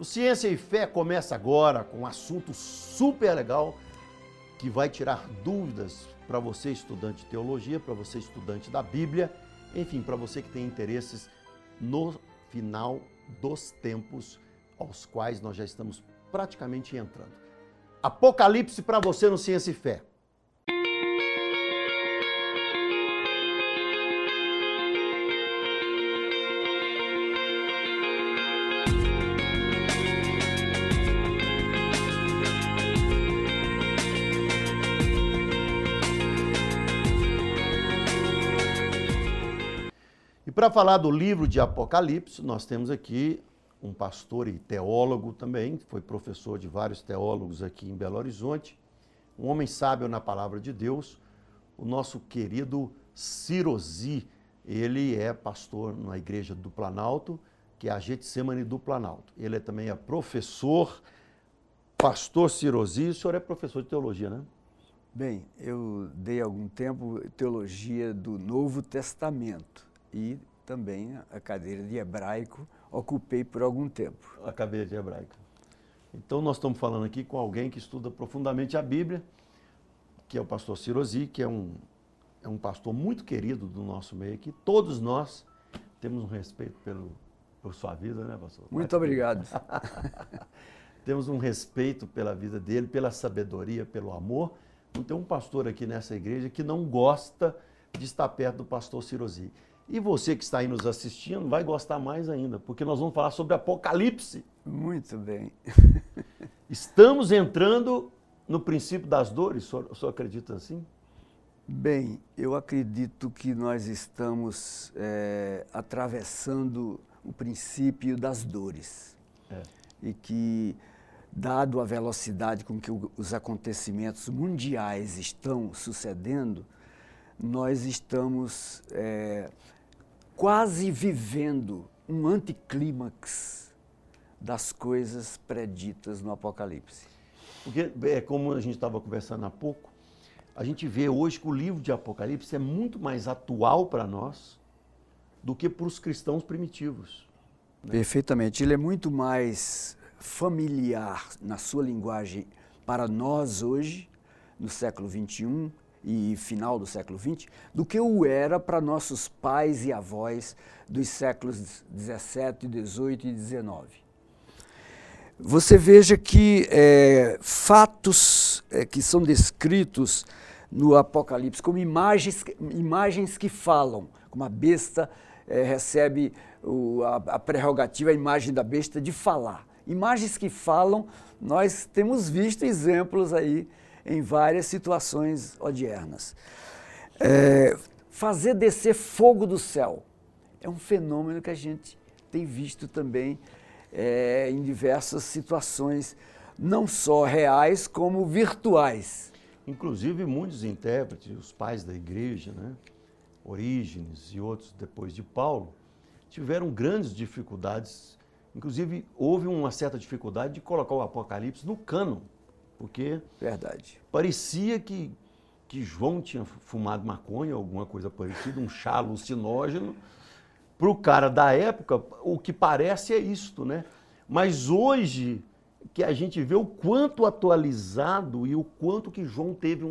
O Ciência e Fé começa agora com um assunto super legal que vai tirar dúvidas para você, estudante de teologia, para você, estudante da Bíblia, enfim, para você que tem interesses no final dos tempos aos quais nós já estamos praticamente entrando. Apocalipse para você no Ciência e Fé. E para falar do livro de Apocalipse, nós temos aqui um pastor e teólogo também, foi professor de vários teólogos aqui em Belo Horizonte, um homem sábio na palavra de Deus, o nosso querido Cirozi. Ele é pastor na igreja do Planalto, que é a Getsemane do Planalto. Ele também é professor, pastor Cirozi. O senhor é professor de teologia, né? Bem, eu dei algum tempo teologia do Novo Testamento e também a cadeira de hebraico ocupei por algum tempo. A cadeira de hebraico. Então nós estamos falando aqui com alguém que estuda profundamente a Bíblia, que é o pastor Cirozi, que é um pastor muito querido do nosso meio aqui. Todos nós temos um respeito por sua vida, né, pastor? Muito obrigado. Temos um respeito pela vida dele, pela sabedoria, pelo amor. Não tem um pastor aqui nessa igreja que não gosta de estar perto do pastor Cirozi. E você que está aí nos assistindo vai gostar mais ainda, porque nós vamos falar sobre Apocalipse. Muito bem. Estamos entrando no princípio das dores, o senhor acredita assim? Bem, eu acredito que nós estamos atravessando o princípio das dores. E que, dado a velocidade com que os acontecimentos mundiais estão sucedendo, nós estamos quase vivendo um anticlímax das coisas preditas no Apocalipse. Porque, como a gente estava conversando há pouco, a gente vê hoje que o livro de Apocalipse é muito mais atual para nós do que para os cristãos primitivos. Né? Perfeitamente. Ele é muito mais familiar na sua linguagem para nós hoje, no século XXI, e final do século XX, do que o era para nossos pais e avós dos séculos XVII, XVIII e XIX. Você veja que fatos que são descritos no Apocalipse como imagens que falam, como a besta recebe a prerrogativa, a imagem da besta de falar. Imagens que falam, nós temos visto exemplos aí em várias situações odiernas. Fazer descer fogo do céu é um fenômeno que a gente tem visto também em diversas situações, não só reais como virtuais. Inclusive muitos intérpretes, os pais da igreja, né, Orígenes e outros depois de Paulo, tiveram grandes dificuldades, inclusive houve uma certa dificuldade de colocar o Apocalipse no cânon. Porque parecia que João tinha fumado maconha, alguma coisa parecida, um chá alucinógeno. Para o cara da época, o que parece é isto, né? Mas hoje, que a gente vê o quanto atualizado e o quanto que João teve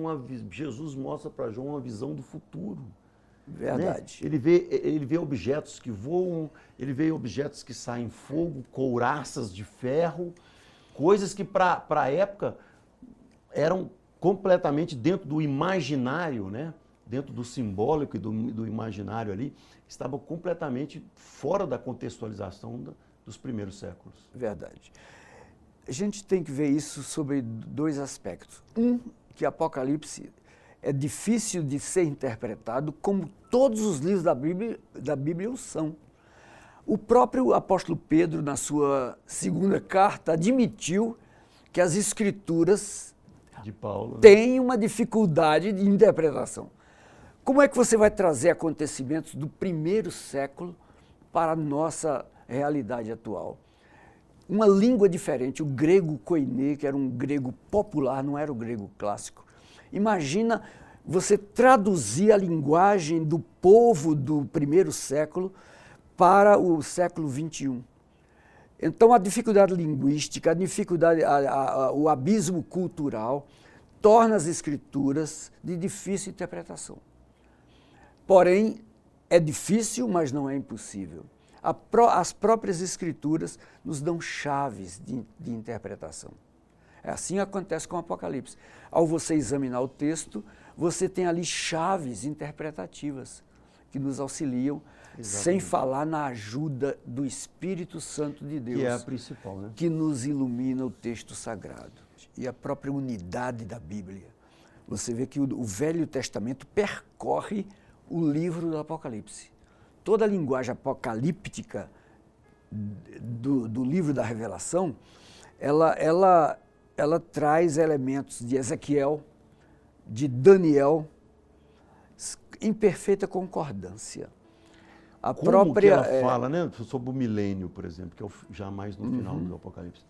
Jesus mostra para João uma visão do futuro. Verdade. Né? Ele vê objetos que voam, ele vê objetos que saem fogo, couraças de ferro, coisas que para a época eram completamente dentro do imaginário, né? Dentro do simbólico e do imaginário ali, estavam completamente fora da contextualização dos primeiros séculos. Verdade. A gente tem que ver isso sobre dois aspectos. Um, que Apocalipse é difícil de ser interpretado como todos os livros da Bíblia o são. O próprio apóstolo Pedro, na sua segunda carta, admitiu que as Escrituras de Paulo, né, têm uma dificuldade de interpretação. Como é que você vai trazer acontecimentos do primeiro século para a nossa realidade atual? Uma língua diferente, o grego koiné, que era um grego popular, não era o grego clássico. Imagina você traduzir a linguagem do povo do primeiro século para o século XXI. Então, a dificuldade linguística, a dificuldade, o abismo cultural torna as escrituras de difícil interpretação. Porém, é difícil, mas não é impossível. As próprias escrituras nos dão chaves de interpretação. Assim acontece com o Apocalipse. Ao você examinar o texto, você tem ali chaves interpretativas que nos auxiliam, sem falar na ajuda do Espírito Santo de Deus. Que é a principal, né? Que nos ilumina o texto sagrado. E a própria unidade da Bíblia. Você vê que o Velho Testamento percorre o livro do Apocalipse. Toda a linguagem apocalíptica do livro da Revelação, ela traz elementos de Ezequiel, de Daniel, em perfeita concordância. Como que ela fala, né, sobre o milênio, por exemplo, que é já mais no final do Apocalipse.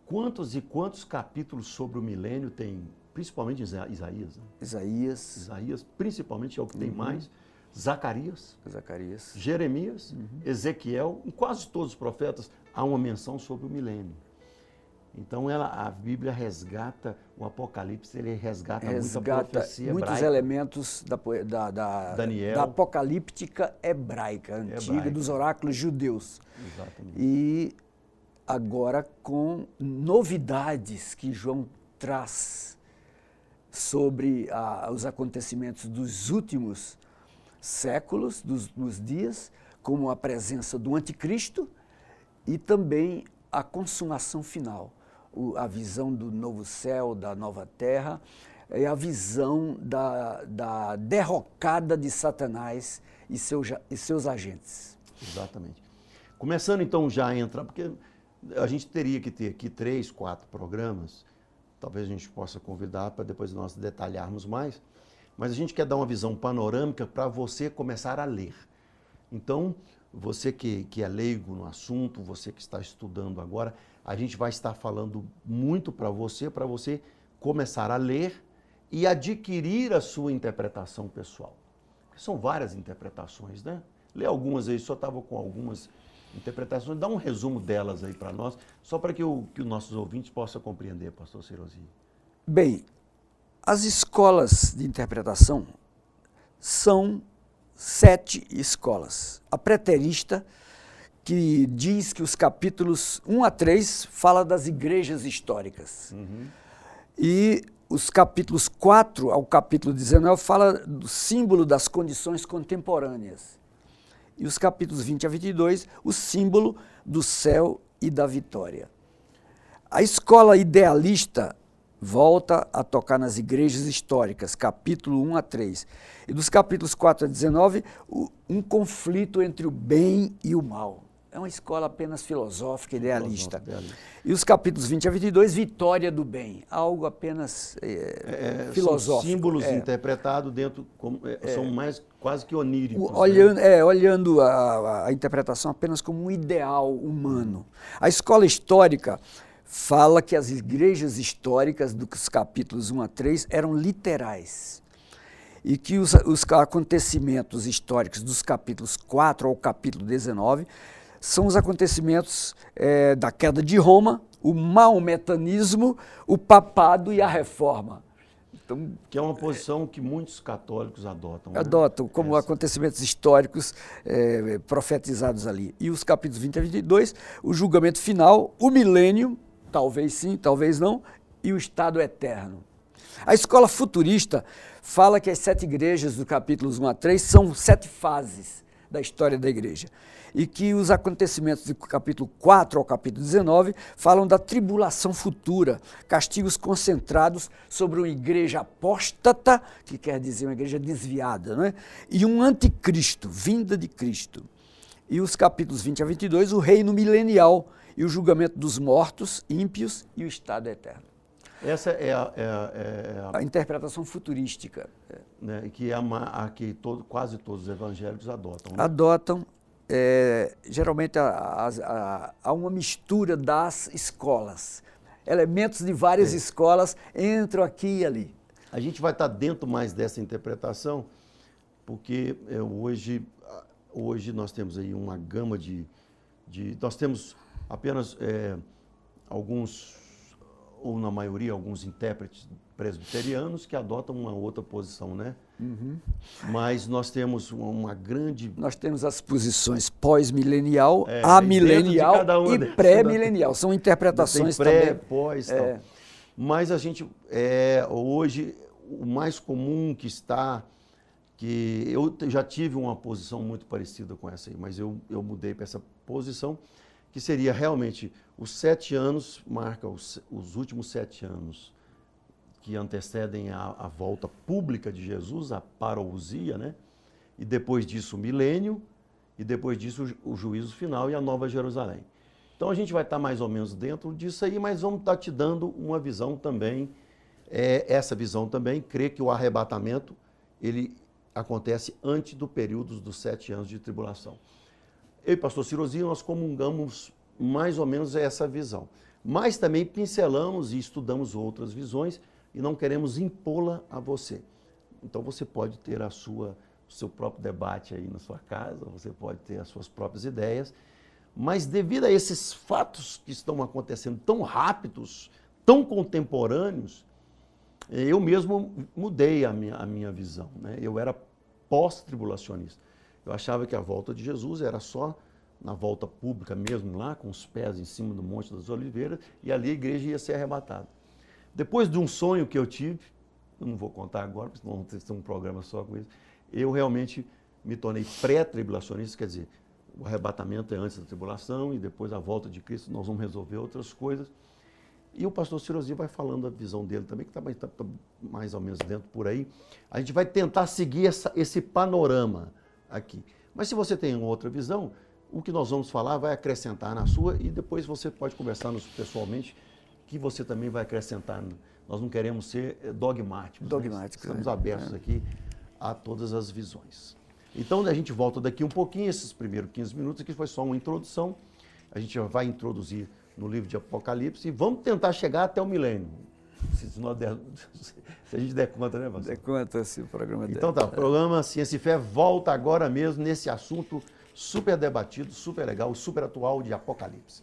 Quantos e quantos capítulos sobre o milênio tem, principalmente Isaías? Né? Isaías, principalmente, é o que tem mais. Zacarias, Jeremias, Ezequiel, em quase todos os profetas há uma menção sobre o milênio. Então a Bíblia resgata, o Apocalipse, ele resgata muita profecia muitos hebraica. Elementos da apocalíptica hebraica, antiga, dos oráculos judeus. Exatamente. E agora com novidades que João traz sobre os acontecimentos dos últimos séculos, dos dias, como a presença do anticristo e também a consumação final. A visão do novo céu, da nova terra, é a visão da derrocada de Satanás e seus agentes. Exatamente. Começando então já a entrar, porque a gente teria que ter aqui 3, 4 programas, talvez a gente possa convidar para depois nós detalharmos mais, mas a gente quer dar uma visão panorâmica para você começar a ler. Então, você que é leigo no assunto, você que está estudando agora, a gente vai estar falando muito para você começar a ler e adquirir a sua interpretação pessoal. Porque são várias interpretações, né? Lê algumas aí, só estava com algumas interpretações, dá um resumo delas aí para nós, só para que os nossos ouvintes possam compreender, pastor Cirozi. Bem, as escolas de interpretação são 7 escolas. A preterista, que diz que os capítulos 1 a 3 fala das igrejas históricas. E os capítulos 4 ao capítulo 19 fala do símbolo das condições contemporâneas. E os capítulos 20 a 22, o símbolo do céu e da vitória. A escola idealista volta a tocar nas igrejas históricas, capítulo 1 a 3. E dos capítulos 4 a 19, um conflito entre o bem e o mal. É uma escola apenas filosófica, idealista. E os capítulos 20 a 22, vitória do bem. Algo apenas filosófico. São símbolos interpretados dentro, são mais quase que oníricos. Olhando a interpretação apenas como um ideal humano. A escola histórica fala que as igrejas históricas dos capítulos 1 a 3 eram literais e que os acontecimentos históricos dos capítulos 4 ao capítulo 19 são os acontecimentos da queda de Roma, o maometanismo, o papado e a reforma. Então, que é uma posição que muitos católicos adotam. Né? Adotam como acontecimentos históricos profetizados ali. E os capítulos 20 a 22, o julgamento final, o milênio, talvez sim, talvez não, e o estado eterno. A escola futurista fala que as 7 igrejas do capítulos 1 a 3 são 7 fases da história da igreja. E que os acontecimentos do capítulo 4 ao capítulo 19 falam da tribulação futura, castigos concentrados sobre uma igreja apóstata, que quer dizer uma igreja desviada, não é? E um anticristo, vinda de Cristo. E os capítulos 20 a 22, o reino milenial e o julgamento dos mortos, ímpios e o estado eterno. Essa é a interpretação futurística. Né, que é a que quase todos os evangélicos adotam. Né? Adotam. Geralmente há uma mistura das escolas. Elementos de várias escolas entram aqui e ali. A gente vai estar dentro mais dessa interpretação, porque hoje nós temos aí uma gama nós temos apenas alguns, ou na maioria, alguns intérpretes presbiterianos que adotam uma outra posição, né? Mas nós temos uma grande... Nós temos as posições pós-milenial, e amilenial dentro de cada uma e dessas, pré-milenial. São interpretações tem pré, também. pós, tal. Mas a gente, hoje, o mais comum que eu já tive uma posição muito parecida com essa aí, mas eu mudei para essa posição, que seria realmente os 7 anos, marca os últimos 7 anos que antecedem a volta pública de Jesus, a parousia, né? E depois disso o milênio, e depois disso o juízo final e a Nova Jerusalém. Então a gente vai estar mais ou menos dentro disso aí, mas vamos estar te dando uma visão também, essa visão também, crê que o arrebatamento, ele acontece antes do período dos 7 anos de tribulação. Eu e pastor Cirozinho, nós comungamos mais ou menos essa visão. Mas também pincelamos e estudamos outras visões e não queremos impô-la a você. Então você pode ter o seu próprio debate aí na sua casa, você pode ter as suas próprias ideias, mas devido a esses fatos que estão acontecendo tão rápidos, tão contemporâneos, eu mesmo mudei a minha visão, né? Eu era pós-tribulacionista. Eu achava que a volta de Jesus era só na volta pública mesmo, lá com os pés em cima do Monte das Oliveiras, e ali a igreja ia ser arrebatada. Depois de um sonho que eu tive, eu não vou contar agora, porque senão vamos ter um programa só com isso, eu realmente me tornei pré-tribulacionista, quer dizer, o arrebatamento é antes da tribulação e depois a volta de Cristo nós vamos resolver outras coisas. E o pastor Cirozinho vai falando a visão dele também, que está mais ou menos dentro por aí. A gente vai tentar seguir esse panorama aqui. Mas se você tem outra visão, o que nós vamos falar vai acrescentar na sua e depois você pode conversar pessoalmente, que você também vai acrescentar. Nós não queremos ser dogmáticos. Dogmáticos. Estamos abertos aqui a todas as visões. Então a gente volta daqui um pouquinho, esses primeiros 15 minutos aqui foi só uma introdução. A gente vai introduzir no livro de Apocalipse e vamos tentar chegar até o milênio. Se a gente der conta, né, pastor? Der conta, se o programa der. Então tá, o programa Ciência e Fé volta agora mesmo nesse assunto super debatido, super legal, super atual de Apocalipse.